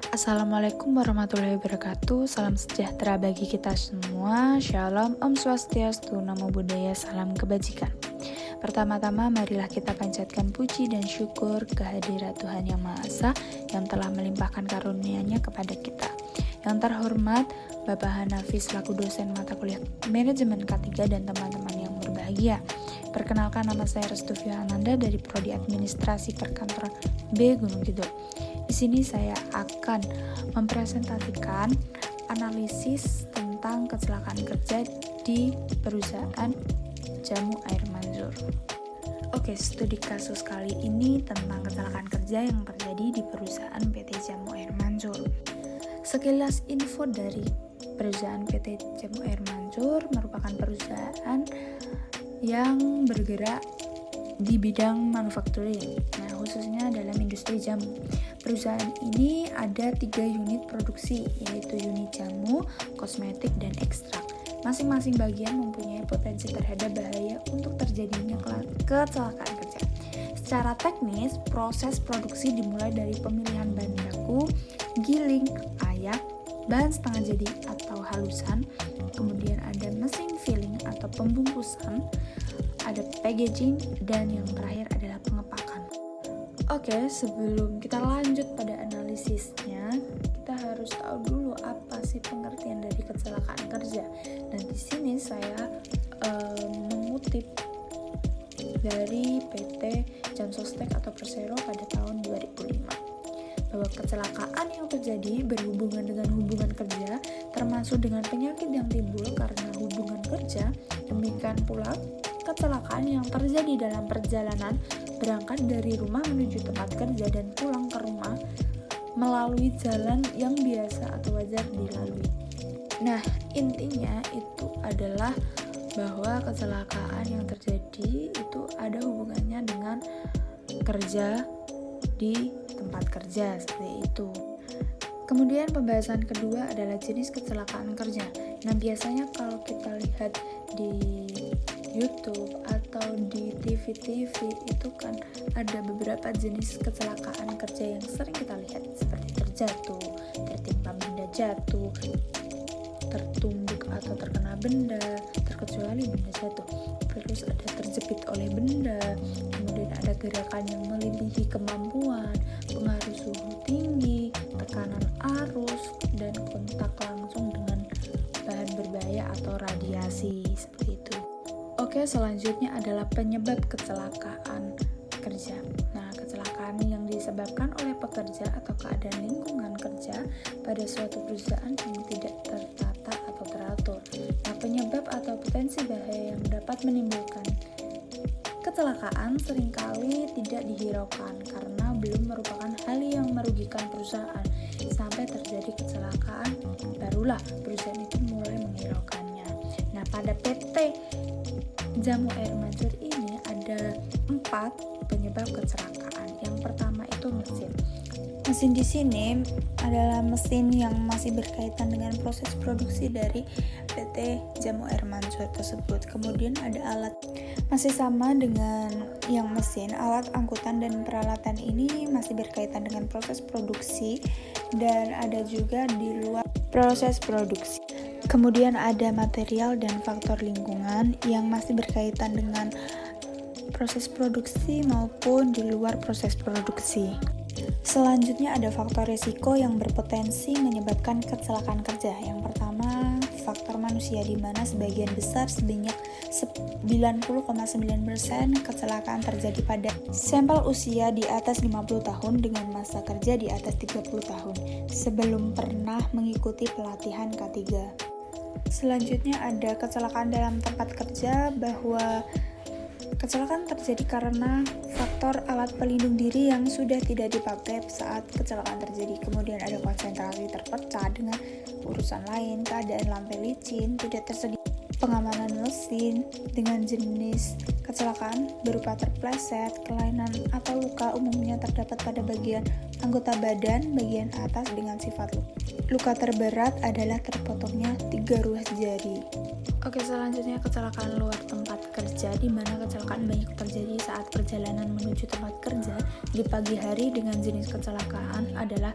Assalamualaikum warahmatullahi wabarakatuh. Salam sejahtera bagi kita semua. Shalom, Om Swastiastu, Namo Buddhaya, salam kebajikan. Pertama-tama marilah kita panjatkan puji dan syukur kehadirat Tuhan Yang Maha Esa yang telah melimpahkan karunia-Nya kepada kita. Yang terhormat Bapak Hanafi selaku dosen mata kuliah Manajemen K3 dan teman-teman yang berbahagia. Perkenalkan, nama saya Restufi Ananda dari Prodi Administrasi Perkantoran B Gunung Kidul. Di sini saya akan mempresentasikan analisis tentang kecelakaan kerja di perusahaan Jamu Air Mansur. Oke, studi kasus kali ini tentang kecelakaan kerja yang terjadi di perusahaan PT Jamu Air Mansur. Sekilas info dari perusahaan PT Jamu Air Mansur merupakan perusahaan yang bergerak di bidang manufacturing, khususnya dalam industri jamu. Perusahaan ini ada 3 unit produksi, yaitu unit jamu, kosmetik, dan ekstrak. Masing-masing bagian mempunyai potensi terhadap bahaya untuk terjadinya kecelakaan kerja. Secara teknis, proses produksi dimulai dari pemilihan bahan baku, giling, ayak, bahan setengah jadi atau halusan, kemudian ada mesin filling atau pembungkusan, ada packaging, dan yang terakhir adalah pengepakan. Oke, sebelum kita lanjut pada analisisnya, kita harus tahu dulu apa sih pengertian dari kecelakaan kerja. Dan di sini saya mengutip dari PT Jamsostek atau Persero pada tahun 2005. Bahwa kecelakaan yang terjadi berhubungan dengan hubungan kerja, termasuk dengan penyakit yang timbul karena hubungan kerja, demikian pula kecelakaan yang terjadi dalam perjalanan berangkat dari rumah menuju tempat kerja dan pulang ke rumah melalui jalan yang biasa atau wajar dilalui. Nah, intinya itu adalah bahwa kecelakaan yang terjadi itu ada hubungannya dengan kerja di tempat kerja, seperti itu. Kemudian pembahasan kedua adalah jenis kecelakaan kerja. Nah, biasanya kalau kita lihat di YouTube atau di TV-TV itu kan ada beberapa jenis kecelakaan kerja yang sering kita lihat, seperti terjatuh, tertimpa benda jatuh, tertumbuk atau terkena benda, terkecuali benda jatuh, terus ada terjepit oleh benda, kemudian ada gerakan yang melebihi kemampuan, pengaruh suhu tinggi, tekanan arus, dan kontak langsung dengan bahan berbahaya atau radiasi, seperti itu. Oke, selanjutnya adalah penyebab kecelakaan kerja. Nah, kecelakaan yang disebabkan oleh pekerja atau keadaan lingkungan kerja pada suatu perusahaan yang tidak tertata atau teratur. Nah, penyebab atau potensi bahaya yang dapat menimbulkan kecelakaan seringkali tidak dihiraukan karena belum merupakan hal yang merugikan perusahaan. Sampai terjadi kecelakaan, barulah perusahaan itu mulai menghiraukannya. Nah, pada PT Jamu Air Mansur ini ada 4 penyebab kecelakaan. Yang pertama itu mesin. Mesin di sini adalah mesin yang masih berkaitan dengan proses produksi dari PT Jamu Air Mansur tersebut. Kemudian ada alat. Masih sama dengan yang mesin, alat angkutan dan peralatan ini masih berkaitan dengan proses produksi dan ada juga di luar proses produksi. Kemudian ada material dan faktor lingkungan yang masih berkaitan dengan proses produksi maupun di luar proses produksi. Selanjutnya ada faktor risiko yang berpotensi menyebabkan kecelakaan kerja. Yang pertama, faktor manusia, di mana sebagian besar sebanyak 90,9% kecelakaan terjadi pada sampel usia di atas 50 tahun dengan masa kerja di atas 30 tahun sebelum pernah mengikuti pelatihan K3. Selanjutnya ada kecelakaan dalam tempat kerja, bahwa kecelakaan terjadi karena faktor alat pelindung diri yang sudah tidak dipakai saat kecelakaan terjadi. Kemudian ada konsentrasi terpecah dengan urusan lain, keadaan lampu licin, tidak tersedia pengamanan mesin dengan jenis kecelakaan berupa terpleset, kelainan atau luka umumnya terdapat pada bagian anggota badan bagian atas dengan sifat luka. Luka terberat adalah terpotongnya 3 ruas jari. Oke, selanjutnya kecelakaan luar tempat kerja, di mana kecelakaan banyak terjadi saat perjalanan menuju tempat kerja di pagi hari dengan jenis kecelakaan adalah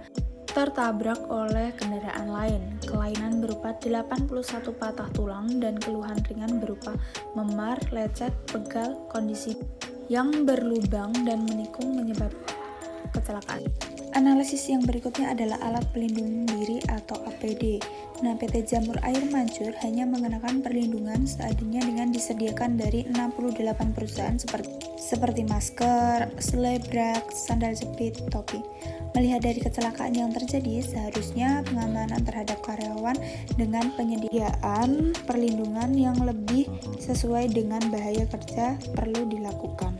tertabrak oleh kendaraan lain. Kelainan berupa 81 patah tulang dan keluhan ringan berupa memar, lecet, pegal, kondisi yang berlubang dan menikung menyebabkan kecelakaan. Analisis yang berikutnya adalah alat pelindung diri atau APD. Nah, PT Jamur Air Mancur hanya mengenakan perlindungan seadanya dengan disediakan dari 68 perusahaan seperti masker, selebrak, sandal jepit, topi. Melihat dari kecelakaan yang terjadi, seharusnya pengamanan terhadap karyawan dengan penyediaan perlindungan yang lebih sesuai dengan bahaya kerja perlu dilakukan.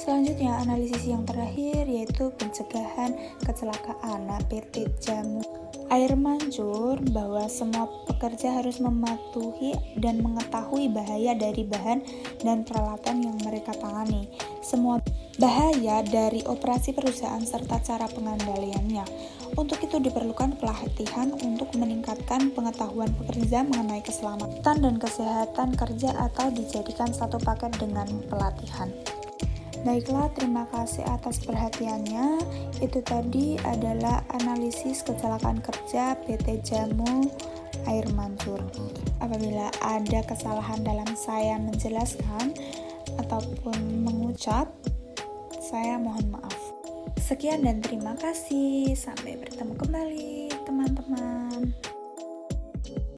Selanjutnya, analisis yang terakhir yaitu pencegahan kecelakaan. Nah, PT Jamur Air Mancur bahwa semua pekerja harus mematuhi dan mengetahui bahaya dari bahan dan peralatan yang mereka tangani, semua bahaya dari operasi perusahaan serta cara pengendaliannya. Untuk itu diperlukan pelatihan untuk meningkatkan pengetahuan pekerja mengenai keselamatan dan kesehatan kerja atau dijadikan satu paket dengan pelatihan. Baiklah, terima kasih atas perhatiannya. Itu tadi adalah analisis kecelakaan kerja PT Jamur Air Mancur. Apabila ada kesalahan dalam saya menjelaskan ataupun mengucap, saya mohon maaf. Sekian dan terima kasih. Sampai bertemu kembali, teman-teman.